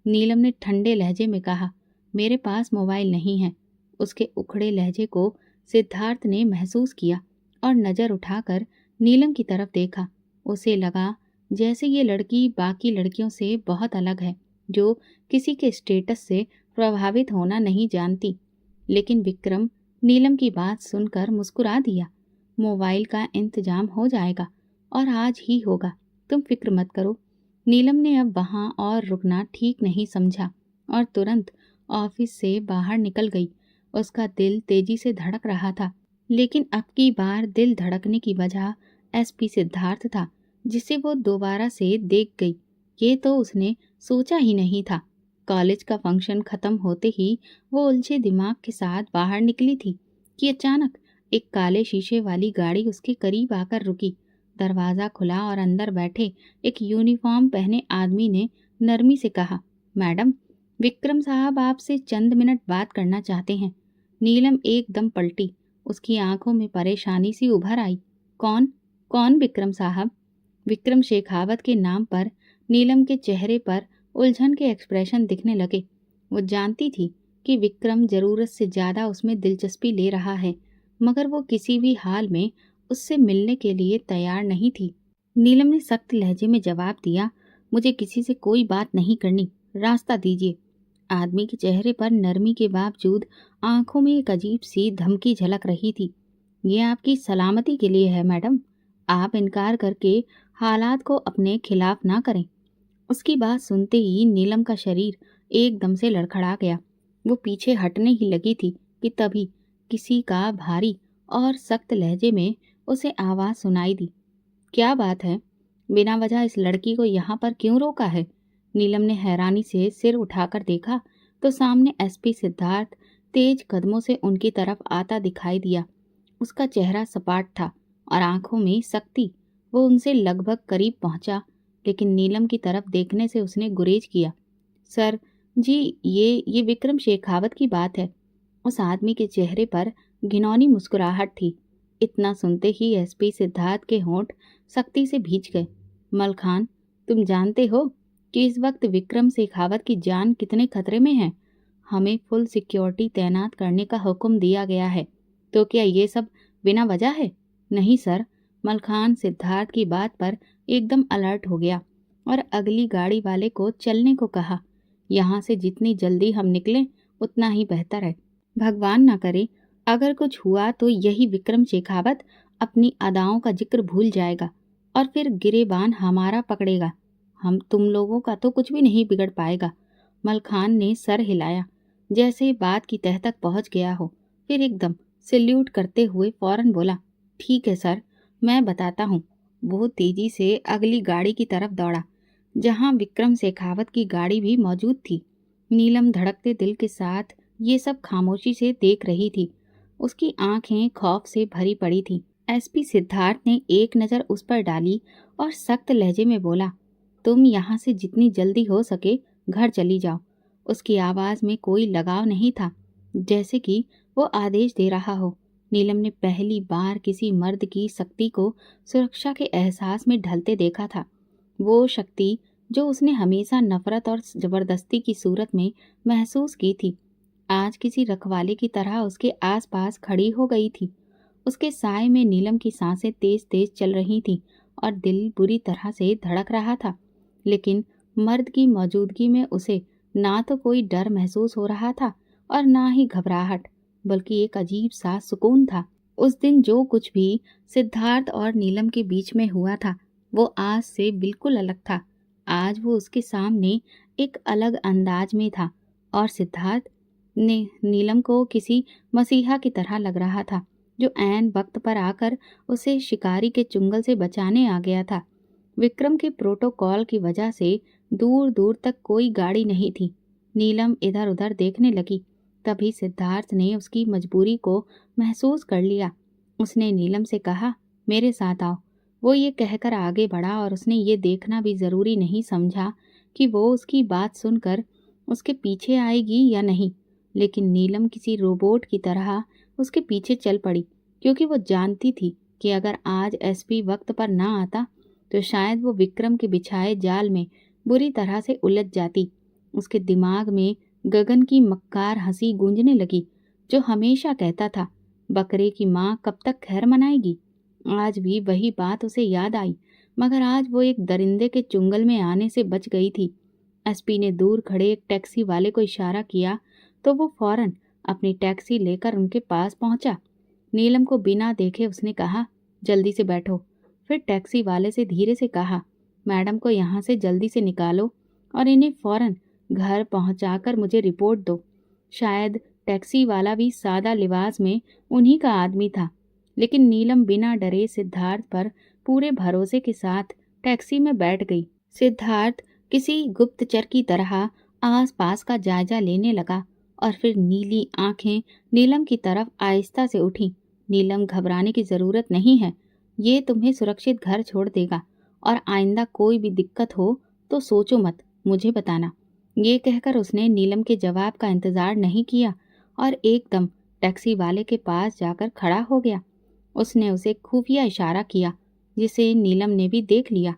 नीलम ने ठंडे लहजे में कहा, मेरे पास मोबाइल नहीं है। उसके उखड़े लहजे को सिद्धार्थ ने महसूस किया और नज़र उठाकर नीलम की तरफ देखा। उसे लगा जैसे ये लड़की बाकी लड़कियों से बहुत अलग है, जो किसी के स्टेटस से प्रभावित होना नहीं जानती। लेकिन विक्रम नीलम की बात सुनकर मुस्कुरा दिया। मोबाइल का इंतजाम हो जाएगा और आज ही होगा, तुम फिक्र मत करो। नीलम ने अब वहाँ और रुकना ठीक नहीं समझा और तुरंत ऑफिस से बाहर निकल गई। उसका दिल तेजी से धड़क रहा था, लेकिन अब की बार दिल धड़कने की वजह एसपी सिद्धार्थ था, जिसे वो दोबारा से देख गई। ये तो उसने सोचा ही नहीं था। कॉलेज का फंक्शन खत्म होते ही वो उलझे दिमाग के साथ बाहर निकली थी कि अचानक एक काले शीशे वाली गाड़ी उसके करीब आकर रुकी। दरवाज़ा खुला और अंदर बैठे एक यूनिफॉर्म पहने आदमी ने नरमी से कहा, मैडम, विक्रम साहब आपसे चंद मिनट बात करना चाहते हैं। नीलम एकदम पलटी। उसकी आंखों में परेशानी सी उभर आई। कौन? कौन विक्रम साहब? विक्रम शेखावत के नाम पर नीलम के चेहरे पर उलझन के एक्सप्रेशन दिखने लगे। वो जानती थी कि विक्रम जरूरत से ज्यादा उसमें दिलचस्पी ले रहा है, मगर वो किसी भी हाल में उससे मिलने के लिए तैयार नहीं थी। नीलम ने सख्त लहजे में जवाब दिया, मुझे किसी से कोई बात नहीं करनी, रास्ता दीजिए। आदमी के चेहरे पर नरमी के बावजूद आंखों में एक अजीब सी धमकी झलक रही थी। ये आपकी सलामती के लिए है मैडम, आप इनकार करके हालात को अपने खिलाफ ना करें। उसकी बात सुनते ही नीलम का शरीर एकदम से लड़खड़ा गया। वो पीछे हटने ही लगी थी कि तभी किसी का भारी और सख्त लहजे में उसे आवाज सुनाई दी। क्या बात है? बिना वजह इस लड़की को यहाँ पर क्यों रोका है? नीलम ने हैरानी से सिर उठाकर देखा तो सामने एसपी सिद्धार्थ तेज कदमों से उनकी तरफ आता दिखाई दिया। उसका चेहरा सपाट था और आंखों में सख्ती। वो उनसे लगभग करीब पहुंचा, लेकिन नीलम की तरफ देखने से उसने गुरेज किया। सर जी, ये विक्रम शेखावत की बात है। उस आदमी के चेहरे पर घिनौनी मुस्कुराहट थी। इतना सुनते ही एसपी सिद्धार्थ के होंठ सख्ती से भींच गए। मलखान, तुम जानते हो कि इस वक्त विक्रम शेखावत की जान कितने खतरे में है। हमें फुल सिक्योरिटी तैनात करने का हुक्म दिया गया है, तो क्या ये सब बिना वजह है? नहीं सर। मलखान सिद्धार्थ की बात पर एकदम अलर्ट हो गया और अगली गाड़ी वाले को चलने को कहा। यहाँ से जितनी जल्दी हम निकलें उतना ही बेहतर है। भगवान ना करे अगर कुछ हुआ तो यही विक्रम शेखावत अपनी अदाओं का जिक्र भूल जाएगा और फिर गिरेबान हमारा पकड़ेगा। हम तुम लोगों का तो कुछ भी नहीं बिगड़ पाएगा। मलखान ने सर हिलाया जैसे बात की तह तक पहुंच गया हो, फिर एकदम सैल्यूट करते हुए फौरन बोला, ठीक है सर, मैं बताता हूँ। वो तेजी से अगली गाड़ी की तरफ दौड़ा जहां विक्रम शेखावत की गाड़ी भी मौजूद थी। नीलम धड़कते दिल के साथ ये सब खामोशी से देख रही थी। उसकी आंखें खौफ से भरी पड़ी थी। एसपी सिद्धार्थ ने एक नज़र उस पर डाली और सख्त लहजे में बोला, तुम यहाँ से जितनी जल्दी हो सके घर चली जाओ। उसकी आवाज में कोई लगाव नहीं था, जैसे कि वो आदेश दे रहा हो। नीलम ने पहली बार किसी मर्द की शक्ति को सुरक्षा के एहसास में ढलते देखा था। वो शक्ति जो उसने हमेशा नफरत और जबरदस्ती की सूरत में महसूस की थी, आज किसी रखवाले की तरह उसके आसपास खड़ी हो गई थी। उसके साय में नीलम की सांसें तेज तेज चल रही थीं और दिल बुरी तरह से धड़क रहा था। लेकिन मर्द की मौजूदगी में उसे ना तो कोई डर महसूस हो रहा था और ना ही घबराहट, बल्कि एक अजीब सा सुकून था। उस दिन जो कुछ भी सिद्धार्थ और नीलम के बीच में हुआ था वो आज से बिल्कुल अलग था। आज वो उसके सामने एक अलग अंदाज में था और सिद्धार्थ ने नीलम को किसी मसीहा की तरह लग रहा था जो ऐन वक्त पर आकर उसे शिकारी के चुंगल से बचाने आ गया था। विक्रम के प्रोटोकॉल की वजह से दूर दूर तक कोई गाड़ी नहीं थी। नीलम इधर उधर देखने लगी। तभी सिद्धार्थ ने उसकी मजबूरी को महसूस कर लिया। उसने नीलम से कहा, मेरे साथ आओ। वो ये कहकर आगे बढ़ा और उसने ये देखना भी जरूरी नहीं समझा कि वो उसकी बात सुनकर उसके पीछे आएगी या नहीं, लेकिन नीलम किसी रोबोट की तरह उसके पीछे चल पड़ी, क्योंकि वो जानती थी कि अगर आज एसपी वक्त पर ना आता तो शायद वो विक्रम के बिछाए जाल में बुरी तरह से उलझ जाती। उसके दिमाग में गगन की मक्कार हंसी गूंजने लगी जो हमेशा कहता था, बकरे की माँ कब तक खैर मनाएगी। आज भी वही बात उसे याद आई, मगर आज वो एक दरिंदे के चुंगल में आने से बच गई थी। एसपी ने दूर खड़े एक टैक्सी वाले को इशारा किया तो वो फौरन अपनी टैक्सी लेकर उनके पास पहुंचा। नीलम को बिना देखे उसने कहा, जल्दी से बैठो। फिर टैक्सी वाले से धीरे से कहा, मैडम को यहाँ से जल्दी से निकालो और इन्हें फौरन घर पहुंचाकर मुझे रिपोर्ट दो। शायद टैक्सी वाला भी सादा लिबास में उन्हीं का आदमी था, लेकिन नीलम बिना डरे सिद्धार्थ पर पूरे भरोसे के साथ टैक्सी में बैठ गई। सिद्धार्थ किसी गुप्तचर की तरह आसपास का जायजा लेने लगा और फिर नीली आंखें नीलम की तरफ आहिस्ता से उठी। नीलम, घबराने की जरूरत नहीं है, ये तुम्हें सुरक्षित घर छोड़ देगा और आइंदा कोई भी दिक्कत हो तो सोचो मत, मुझे बताना। ये कहकर उसने नीलम के जवाब का इंतजार नहीं किया और एकदम टैक्सी वाले के पास जाकर खड़ा हो गया। उसने उसे खुफिया इशारा किया जिसे नीलम ने भी देख लिया।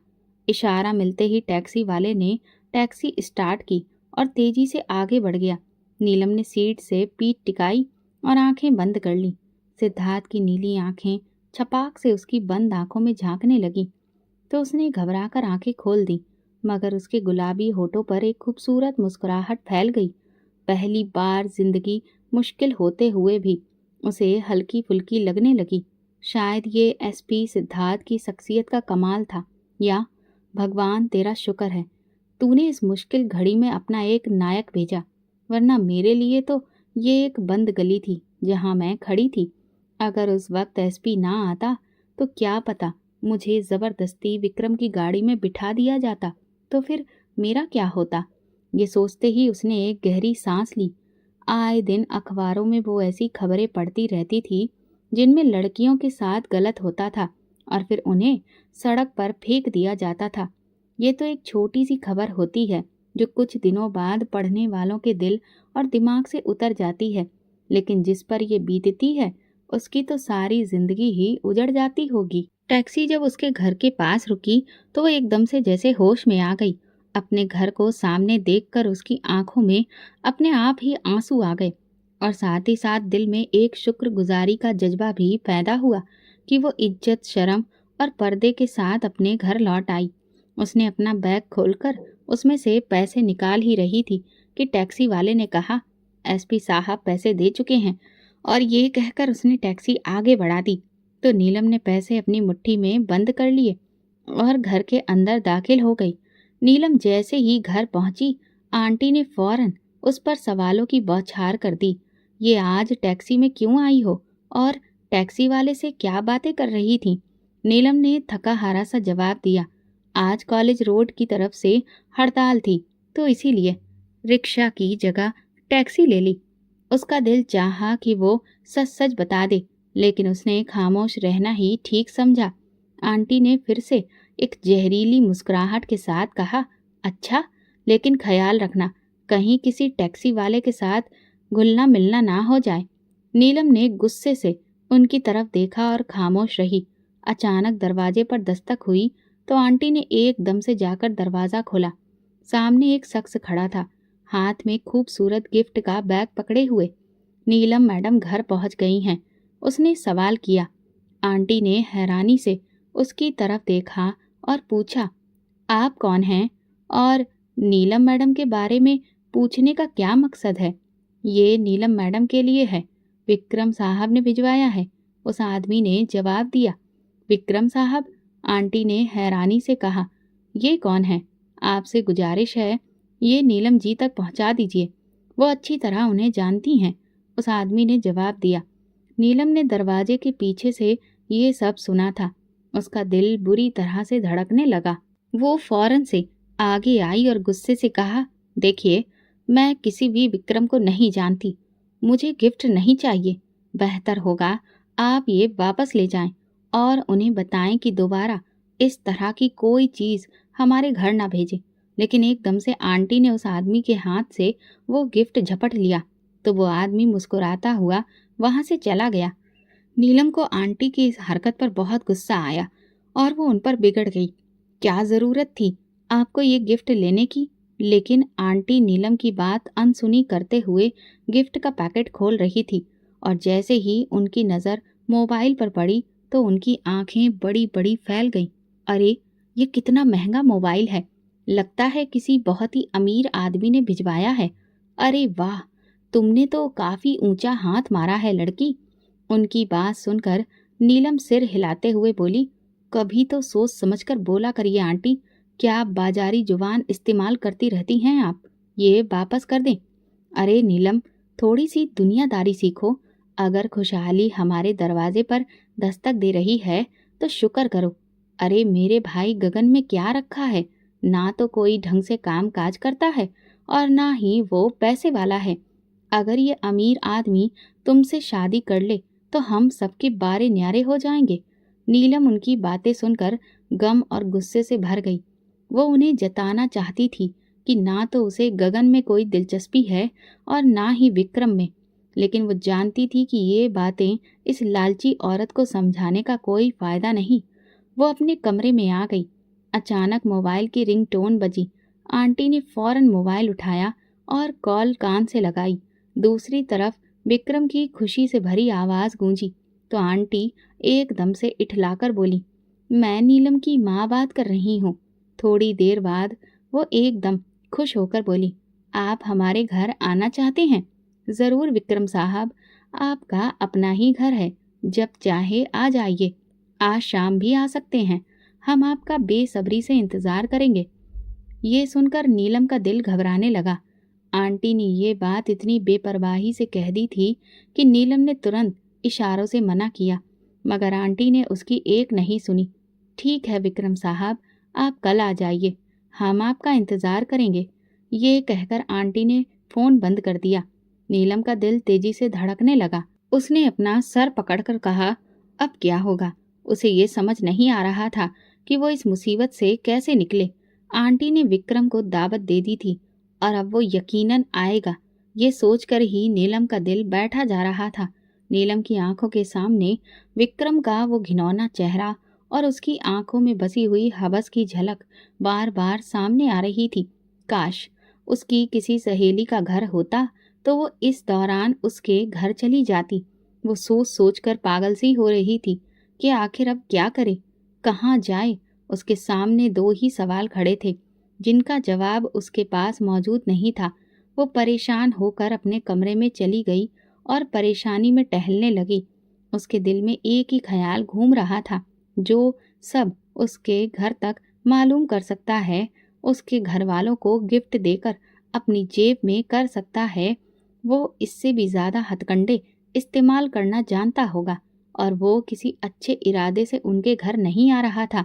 इशारा मिलते ही टैक्सी वाले ने टैक्सी स्टार्ट की और तेजी से आगे बढ़ गया। नीलम ने सीट से पीठ टिकाई और आंखें बंद कर ली। सिद्धार्थ की नीली आंखें छपाक से उसकी बंद आंखों में झांकने लगी तो उसने घबराकर आंखें खोल दी, मगर उसके गुलाबी होठों पर एक खूबसूरत मुस्कुराहट फैल गई। पहली बार जिंदगी मुश्किल होते हुए भी उसे हल्की फुल्की लगने लगी। शायद ये एसपी सिद्धार्थ की शख्सियत का कमाल था, या भगवान तेरा शुक्र है तूने इस मुश्किल घड़ी में अपना एक नायक भेजा, वरना मेरे लिए तो ये एक बंद गली थी जहां मैं खड़ी थी। अगर उस वक्त एसपी ना आता तो क्या पता मुझे जबरदस्ती विक्रम की गाड़ी में बिठा दिया जाता तो फिर मेरा क्या होता। ये सोचते ही उसने एक गहरी सांस ली। आए दिन अखबारों में वो ऐसी खबरें पढ़ती रहती थी जिनमें लड़कियों के साथ गलत होता था और फिर उन्हें सड़क पर फेंक दिया जाता था। ये तो एक छोटी सी खबर होती है जो कुछ दिनों बाद पढ़ने वालों के दिल और दिमाग से उतर जाती है, लेकिन जिस पर ये बीतती है उसकी तो सारी जिंदगी ही उजड़ जाती होगी। टैक्सी जब उसके घर के पास रुकी तो वो एकदम से जैसे होश में आ गई। अपने घर को सामने देखकर उसकी आंखों में अपने आप ही आंसू आ गए और साथ ही साथ दिल में एक शुक्रगुजारी का जज्बा भी पैदा हुआ कि वो इज्जत, शर्म और पर्दे के साथ अपने घर लौट आई। उसने अपना बैग खोलकर उसमें से पैसे निकाल ही रही थी कि टैक्सी वाले ने कहा, एसपी साहब पैसे दे चुके हैं। और ये कहकर उसने टैक्सी आगे बढ़ा दी तो नीलम ने पैसे अपनी मुट्ठी में बंद कर लिए और घर के अंदर दाखिल हो गई। नीलम जैसे ही घर पहुंची, आंटी ने फौरन उस पर सवालों की बौछार कर दी। ये आज टैक्सी में क्यों आई हो और टैक्सी वाले से क्या बातें कर रही थी? नीलम ने थका हारा सा जवाब दिया, आज कॉलेज रोड की तरफ से हड़ताल थी तो इसीलिए रिक्शा की जगह टैक्सी ले ली। उसका दिल चाहा कि वो सच सच बता दे, लेकिन उसने खामोश रहना ही ठीक समझा। आंटी ने फिर से एक जहरीली मुस्कुराहट के साथ कहा, अच्छा, लेकिन ख्याल रखना कहीं किसी टैक्सी वाले के साथ घुलना मिलना ना हो जाए। नीलम ने गुस्से से उनकी तरफ देखा और खामोश रही। अचानक दरवाजे पर दस्तक हुई तो आंटी ने एकदम से जाकर दरवाज़ा खोला। सामने एक शख्स खड़ा था, हाथ में खूबसूरत गिफ्ट का बैग पकड़े हुए। नीलम मैडम घर पहुंच गई हैं, उसने सवाल किया। आंटी ने हैरानी से उसकी तरफ देखा और पूछा, आप कौन हैं और नीलम मैडम के बारे में पूछने का क्या मकसद है? ये नीलम मैडम के लिए है, विक्रम साहब ने भिजवाया है, उस आदमी ने जवाब दिया। विक्रम साहब? आंटी ने हैरानी से कहा, ये कौन है? आपसे गुजारिश है ये नीलम जी तक पहुंचा दीजिए, वो अच्छी तरह उन्हें जानती हैं, उस आदमी ने जवाब दिया। नीलम ने दरवाजे के पीछे से ये सब सुना था। उसका दिल बुरी तरह से धड़कने लगा। वो फौरन से आगे आई और गुस्से से कहा, देखिए, मैं किसी भी विक्रम को नहीं जानती, मुझे गिफ्ट नहीं चाहिए। बेहतर होगा आप ये वापस ले जाएं और उन्हें बताएं कि दोबारा इस तरह की कोई चीज़ हमारे घर ना भेजें। लेकिन एकदम से आंटी ने उस आदमी के हाथ से वो गिफ्ट झपट लिया तो वो आदमी मुस्कुराता हुआ वहां से चला गया। नीलम को आंटी की इस हरकत पर बहुत गुस्सा आया और वो उन पर बिगड़ गई। क्या ज़रूरत थी आपको ये गिफ्ट लेने की? लेकिन आंटी नीलम की बात अनसुनी करते हुए गिफ्ट का पैकेट खोल रही थी और जैसे ही उनकी नज़र मोबाइल पर पड़ी तो उनकी आंखें बड़ी बड़ी फैल गईं। अरे, ये कितना महंगा मोबाइल है, लगता है किसी बहुत ही अमीर आदमी ने भिजवाया है। अरे वाह, तुमने तो काफ़ी ऊंचा हाथ मारा है लड़की। उनकी बात सुनकर नीलम सिर हिलाते हुए बोली, कभी तो सोच समझकर बोला करिए आंटी, क्या बाजारी जुबान इस्तेमाल करती रहती हैं आप? ये वापस कर दें। अरे नीलम, थोड़ी सी दुनियादारी सीखो। अगर खुशहाली हमारे दरवाजे पर दस्तक दे रही है तो शुक्र करो। अरे मेरे भाई गगन में क्या रखा है, ना तो कोई ढंग से काम काज करता है और ना ही वो पैसे वाला है। अगर ये अमीर आदमी तुमसे शादी कर ले तो हम सबके बारे न्यारे हो जाएंगे। नीलम उनकी बातें सुनकर गम और गुस्से से भर गई। वो उन्हें जताना चाहती थी कि ना तो उसे गगन में कोई दिलचस्पी है और ना ही विक्रम में, लेकिन वो जानती थी कि ये बातें इस लालची औरत को समझाने का कोई फायदा नहीं। वो अपने कमरे में आ गई। अचानक मोबाइल की रिंगटोन बजी। आंटी ने फौरन मोबाइल उठाया और कॉल कान से लगाई। दूसरी तरफ विक्रम की खुशी से भरी आवाज गूंजी तो आंटी एकदम से इठलाकर बोली, मैं नीलम की माँ बात कर रही हूँ। थोड़ी देर बाद वो एकदम खुश होकर बोली, आप हमारे घर आना चाहते हैं? जरूर विक्रम साहब, आपका अपना ही घर है, जब चाहे आ जाइए। आज शाम भी आ सकते हैं, हम आपका बेसब्री से इंतजार करेंगे। ये सुनकर नीलम का दिल घबराने लगा। आंटी ने ये बात इतनी बेपरवाही से कह दी थी कि नीलम ने तुरंत इशारों से मना किया, मगर आंटी ने उसकी एक नहीं सुनी। ठीक है विक्रम साहब, आप कल आ जाइए, हम आपका इंतजार करेंगे। ये कहकर आंटी ने फोन बंद कर दिया। नीलम का दिल तेजी से धड़कने लगा। उसने अपना सर पकड़कर कहा, अब क्या होगा? उसे ये समझ नहीं आ रहा था कि वो इस मुसीबत से कैसे निकले। आंटी ने विक्रम को दावत दे दी थी और अब वो यकीनन आएगा। ये सोचकर ही नीलम का दिल बैठा जा रहा था। नीलम की आंखों के सामने विक्रम का वो घिनौना चेहरा और उसकी आंखों में बसी हुई हवस की झलक बार बार सामने आ रही थी। काश उसकी किसी सहेली का घर होता तो वो इस दौरान उसके घर चली जाती। वो सोच सोच कर पागल सी हो रही थी कि आखिर अब क्या करे, कहाँ जाए। उसके सामने दो ही सवाल खड़े थे जिनका जवाब उसके पास मौजूद नहीं था। वो परेशान होकर अपने कमरे में चली गई और परेशानी में टहलने लगी। उसके दिल में एक ही ख्याल घूम रहा था, जो सब उसके घर तक मालूम कर सकता है, उसके घर वालों को गिफ्ट देकर अपनी जेब में कर सकता है। वो इससे भी ज्यादा हथकंडे इस्तेमाल करना जानता होगा और वो किसी अच्छे इरादे से उनके घर नहीं आ रहा था।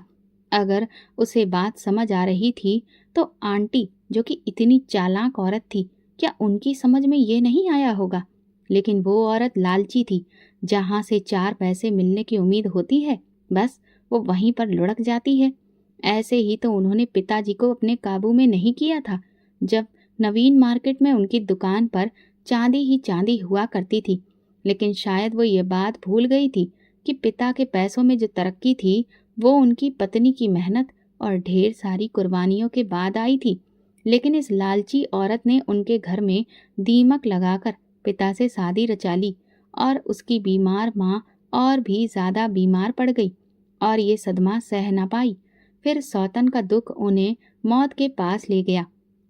अगर उसे बात समझ आ रही थी तो आंटी, जो कि इतनी चालाक औरत थी, क्या उनकी समझ में ये नहीं आया होगा? लेकिन वो औरत लालची थी। जहां से चार पैसे मिलने की उम्मीद होती है, बस वो वहीं पर लुढ़क जाती है। ऐसे ही तो उन्होंने पिताजी को अपने काबू में नहीं किया था, जब नवीन मार्केट में उनकी दुकान पर चांदी ही चांदी हुआ करती थी। लेकिन शायद वो ये बात भूल गई थी कि पिता के पैसों में जो तरक्की थी वो उनकी पत्नी की मेहनत और ढेर सारी कुर्बानियों के बाद आई थी। लेकिन इस लालची औरत ने उनके घर में दीमक लगाकर पिता से शादी रचा ली और उसकी बीमार माँ और भी ज्यादा बीमार पड़ गई और ये सदमा सह न पाई। फिर सौतन का दुख उन्हें मौत के पास ले गया।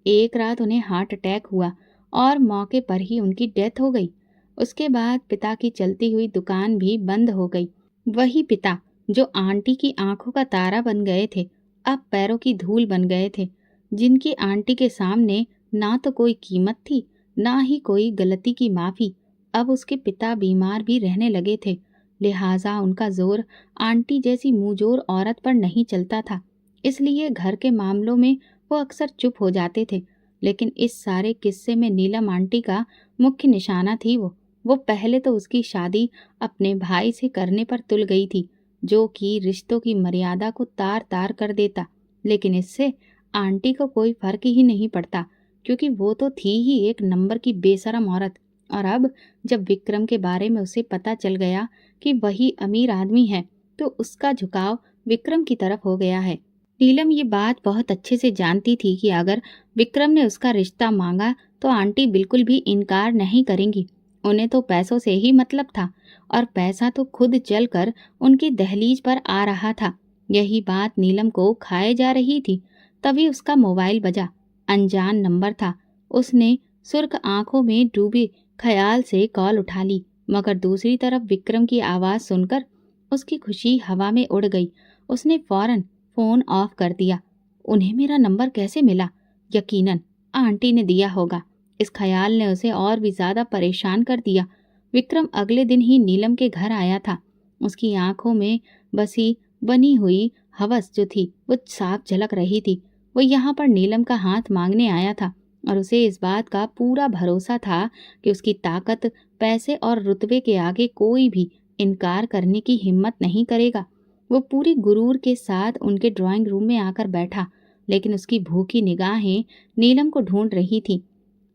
एक रात उन्हें हार्ट अटैक हुआ और मौके पर ही उनकी डेथ हो गई। उसके बाद पिता की चलती हुई दुकान भी बंद हो गई। वही पिता जो आंटी की आंखों का तारा बन गए थे, अब पैरों की धूल बन गए थे, जिनकी आंटी के सामने ना तो कोई कीमत थी, ना ही कोई गलती की माफी। अब उसके पिता बीमार भी रहने लगे थे, लिहाजा उनका जोर आंटी जैसी मुंहजोर औरत पर नहीं चलता था। इसलिए घर के मामलों में वो अक्सर चुप हो जाते थे। लेकिन इस सारे किस्से में नीलम आंटी का मुख्य निशाना थी। वो पहले तो उसकी शादी अपने भाई से करने पर तुल गई थी, जो कि रिश्तों की मर्यादा को तार तार कर देता। लेकिन इससे आंटी को कोई फर्क ही नहीं पड़ता, क्योंकि वो तो थी ही एक नंबर की बेशरम औरत। और अब जब विक्रम के बारे में उसे पता चल गया कि वही अमीर आदमी है, तो उसका झुकाव विक्रम की तरफ हो गया है। नीलम ये बात बहुत अच्छे से जानती थी कि अगर विक्रम ने उसका रिश्ता मांगा तो आंटी बिल्कुल भी इनकार नहीं करेंगी। उन्हें तो पैसों से ही मतलब था और पैसा तो खुद चलकर उनकी दहलीज पर आ रहा था। यही बात नीलम को खाए जा रही थी। तभी उसका मोबाइल बजा। अनजान नंबर था। उसने सुर्ख आंखों में डूबे ख्याल से कॉल उठा ली, मगर दूसरी तरफ विक्रम की आवाज सुनकर उसकी खुशी हवा में उड़ गई। उसने फौरन फोन ऑफ कर दिया। उन्हें मेरा नंबर कैसे मिला? यकीनन आंटी ने दिया होगा। इस ख्याल ने उसे और भी ज्यादा परेशान कर दिया। विक्रम अगले दिन ही नीलम के घर आया था। उसकी आंखों में बसी बनी हुई हवस जो थी वो साफ झलक रही थी। वो यहाँ पर नीलम का हाथ मांगने आया था और उसे इस बात का पूरा भरोसा था कि उसकी ताकत, पैसे और रुतबे के आगे कोई भी इनकार करने की हिम्मत नहीं करेगा। वो पूरी गुरूर के साथ उनके ड्राइंग रूम में आकर बैठा, लेकिन उसकी भूखी निगाहें नीलम को ढूंढ रही थी।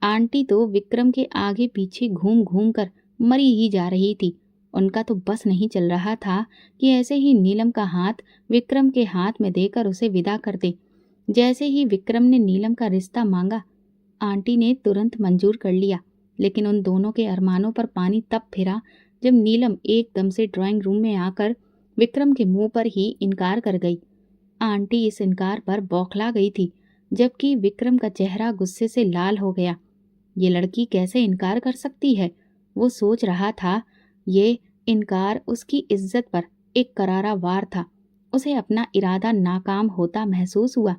आंटी तो विक्रम के आगे पीछे घूम घूम कर मरी ही जा रही थी उनका तो बस नहीं चल रहा था कि ऐसे ही नीलम का हाथ विक्रम के हाथ में देकर उसे विदा कर दे। जैसे ही विक्रम ने नीलम का रिश्ता मांगा, आंटी ने तुरंत मंजूर कर लिया। लेकिन उन दोनों के अरमानों पर पानी तब फिरा जब नीलम एकदम से ड्राइंग रूम में आकर विक्रम के मुंह पर ही इनकार कर गई। आंटी इस इनकार पर बौखला गई थी, जबकि विक्रम का चेहरा गुस्से से लाल हो गया। ये लड़की कैसे इनकार कर सकती है, वो सोच रहा था। ये इनकार उसकी इज्जत पर एक करारा वार था। उसे अपना इरादा नाकाम होता महसूस हुआ।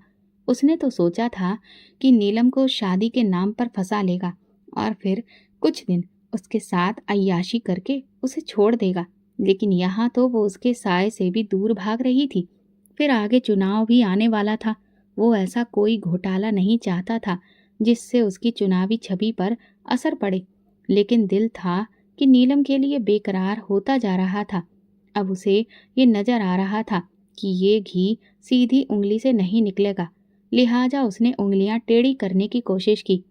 उसने तो सोचा था कि नीलम को शादी के नाम पर फंसा लेगा और फिर कुछ दिन उसके साथ अय्याशी करके उसे छोड़ देगा, लेकिन यहाँ तो वो उसके साए से भी दूर भाग रही थी। फिर आगे चुनाव भी आने वाला था। वो ऐसा कोई घोटाला नहीं चाहता था जिससे उसकी चुनावी छवि पर असर पड़े, लेकिन दिल था कि नीलम के लिए बेकरार होता जा रहा था। अब उसे ये नजर आ रहा था कि ये घी सीधी उंगली से नहीं निकलेगा, लिहाजा उसने उंगलियां टेढ़ी करने की कोशिश की।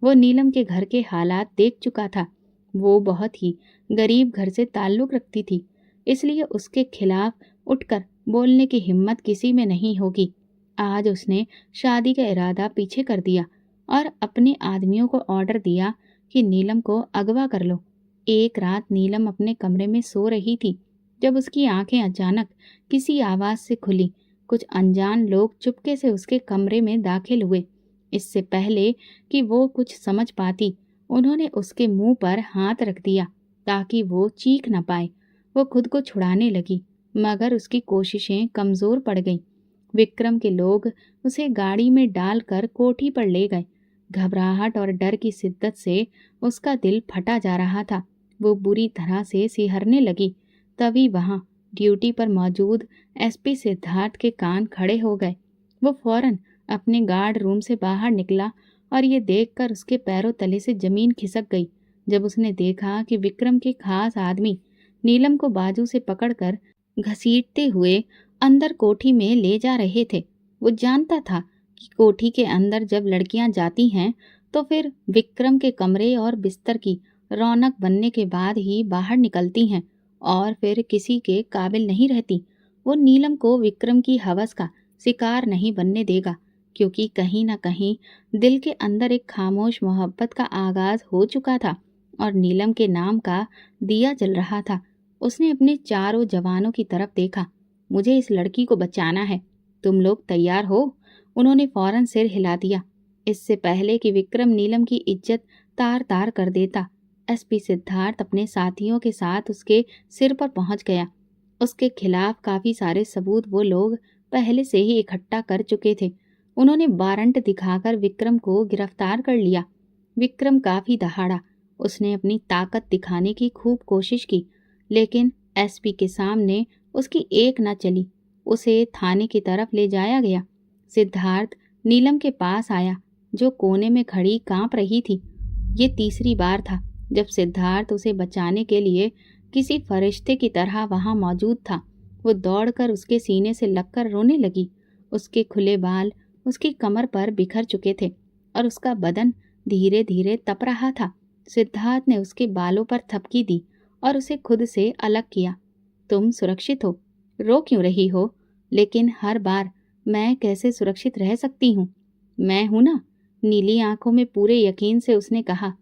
वो नीलम के घर के हालात देख चुका था। वो बहुत ही गरीब घर से ताल्लुक रखती थी, इसलिए उसके खिलाफ उठकर बोलने की हिम्मत किसी में नहीं होगी। आज उसने शादी का इरादा पीछे कर दिया और अपने आदमियों को ऑर्डर दिया कि नीलम को अगवा कर लो। एक रात नीलम अपने कमरे में सो रही थी जब उसकी आंखें अचानक किसी आवाज से खुली। कुछ अनजान लोग चुपके से उसके कमरे में दाखिल हुए। इससे पहले कि वो कुछ समझ पाती, उन्होंने उसके मुंह पर हाथ रख दिया ताकि वो चीख न पाए। वो खुद को छुड़ाने लगी, मगर उसकी कोशिशें कमजोर पड़ गईं। विक्रम के लोग उसे गाड़ी में डालकर कोठी पर ले गए। घबराहट और डर की शिद्दत से उसका दिल फटा जा रहा था। वो बुरी तरह से सिहरने लगी। तभी वहां ड्यूटी पर मौजूद एसपी सिद्धार्थ के कान खड़े हो गए। वो फौरन अपने गार्ड रूम से बाहर निकला और ये देखकर उसके पैरों तले से जमीन खिसक गई जब उसने देखा कि विक्रम के खास आदमी नीलम को बाजू से पकड़कर घसीटते हुए अंदर कोठी में ले जा रहे थे। वो जानता था कि कोठी के अंदर जब लड़कियां जाती हैं तो फिर विक्रम के कमरे और बिस्तर की रौनक बनने के बाद ही बाहर निकलती हैं और फिर किसी के काबिल नहीं रहती। वो नीलम को विक्रम की हवस का शिकार नहीं बनने देगा, क्योंकि कहीं न कहीं दिल के अंदर एक खामोश मोहब्बत का आगाज हो चुका था और नीलम के नाम का दिया जल रहा था। उसने अपने चारों जवानों की तरफ देखा। मुझे इस लड़की को बचाना है, तुम लोग तैयार हो? उन्होंने फौरन सिर हिला दिया, इससे पहले कि विक्रम नीलम की इज्जत तार तार कर देता। एसपी सिद्धार्थ अपने साथियों के साथ उसके सिर पर पहुंच गया। उसके खिलाफ काफी सारे सबूत वो लोग पहले से ही इकट्ठा कर चुके थे। उन्होंने वारंट दिखाकर विक्रम को गिरफ्तार कर लिया। विक्रम काफी दहाड़ा। उसने अपनी ताकत दिखाने की खूब कोशिश की, लेकिन एसपी के सामने उसकी एक न चली। उसे थाने की तरफ ले जाया गया। सिद्धार्थ नीलम के पास आया, जो कोने में खड़ी कांप रही थी। ये तीसरी बार था जब सिद्धार्थ उसे बचाने के लिए किसी फरिश्ते की तरह वहां मौजूद था। वो दौड़कर उसके सीने से लगकर रोने लगी। उसके खुले बाल उसकी कमर पर बिखर चुके थे और उसका बदन धीरे धीरे तप रहा था। सिद्धार्थ ने उसके बालों पर थपकी दी और उसे खुद से अलग किया। तुम सुरक्षित हो, रो क्यों रही हो? लेकिन हर बार मैं कैसे सुरक्षित रह सकती हूँ? मैं हूं ना। नीली आंखों में पूरे यकीन से उसने कहा।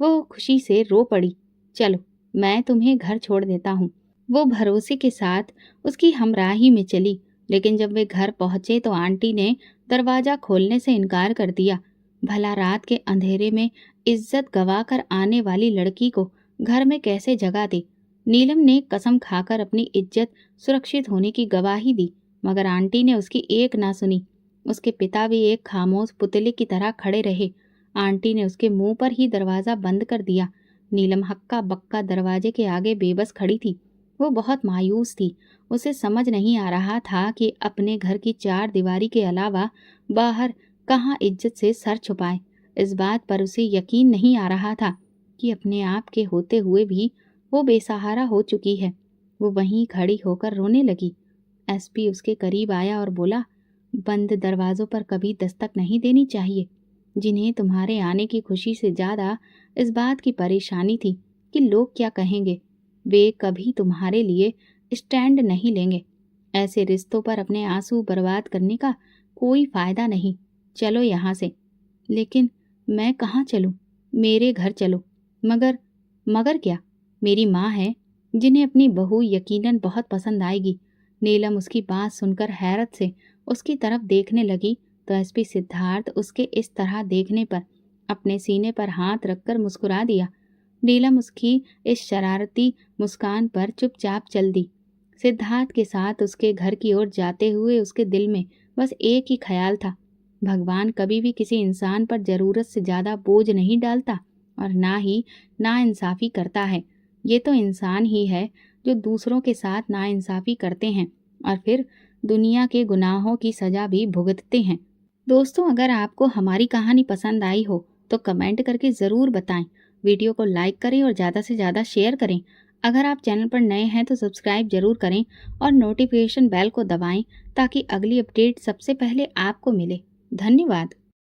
वो खुशी से रो पड़ी। चलो, मैं तुम्हें घर छोड़ देता हूँ। वो भरोसे के साथ उसकी हमराही में चली, लेकिन जब वे घर पहुंचे तो आंटी ने दरवाजा खोलने से इनकार कर दिया। भला रात के अंधेरे में इज्जत गंवाकर आने वाली लड़की को घर में कैसे जगह दे? नीलम ने कसम खाकर अपनी इज्जत सुरक्षित होने की गवाही दी, मगर आंटी ने उसकी एक ना सुनी। उसके पिता भी एक खामोश पुतले की तरह खड़े रहे। आंटी ने उसके मुंह पर ही दरवाजा बंद कर दिया। नीलम हक्का बक्का दरवाजे के आगे बेबस खड़ी थी। वो बहुत मायूस थी। उसे समझ नहीं आ रहा था कि अपने घर की चार दीवारी के अलावा बाहर कहाँ इज्जत से सर छुपाए। इस बात पर उसे यकीन नहीं आ रहा था कि अपने आप के होते हुए भी वो बेसहारा हो चुकी है। वो वहीं खड़ी होकर रोने लगी। एसपी उसके करीब आया और बोला, बंद दरवाजों पर कभी दस्तक नहीं देनी चाहिए। जिन्हें तुम्हारे आने की खुशी से ज्यादा इस बात की परेशानी थी कि लोग क्या कहेंगे। वे कभी तुम्हारे लिए स्टैंड नहीं लेंगे। ऐसे रिश्तों पर अपने आंसू बर्बाद करने का कोई फायदा नहीं। चलो यहाँ से। लेकिन मैं कहाँ चलूँ? मेरे घर चलो। मगर मगर क्या? मेरी माँ है, जिन्हें अपनी बहू यकीनन बहुत पसंद आएगी। नीलम उसकी बात सुनकर हैरत से उसकी तरफ देखने लगी तो एसपी सिद्धार्थ उसके इस तरह देखने पर अपने सीने पर हाथ रखकर मुस्कुरा दिया। नीलम उसकी इस शरारती मुस्कान पर चुपचाप चल दी। सिद्धार्थ के साथ उसके घर की ओर जाते हुए उसके दिल में बस एक ही ख्याल था, भगवान कभी भी किसी इंसान पर जरूरत से ज्यादा बोझ नहीं डालता और ना ही नाइंसाफी करता है। ये तो इंसान ही है जो दूसरों के साथ नाइंसाफी करते हैं और फिर दुनिया के गुनाहों की सजा भी भुगतते हैं। दोस्तों, अगर आपको हमारी कहानी पसंद आई हो तो कमेंट करके ज़रूर बताएं। वीडियो को लाइक करें और ज़्यादा से ज़्यादा शेयर करें। अगर आप चैनल पर नए हैं तो सब्सक्राइब जरूर करें और नोटिफिकेशन बेल को दबाएं ताकि अगली अपडेट सबसे पहले आपको मिले। धन्यवाद।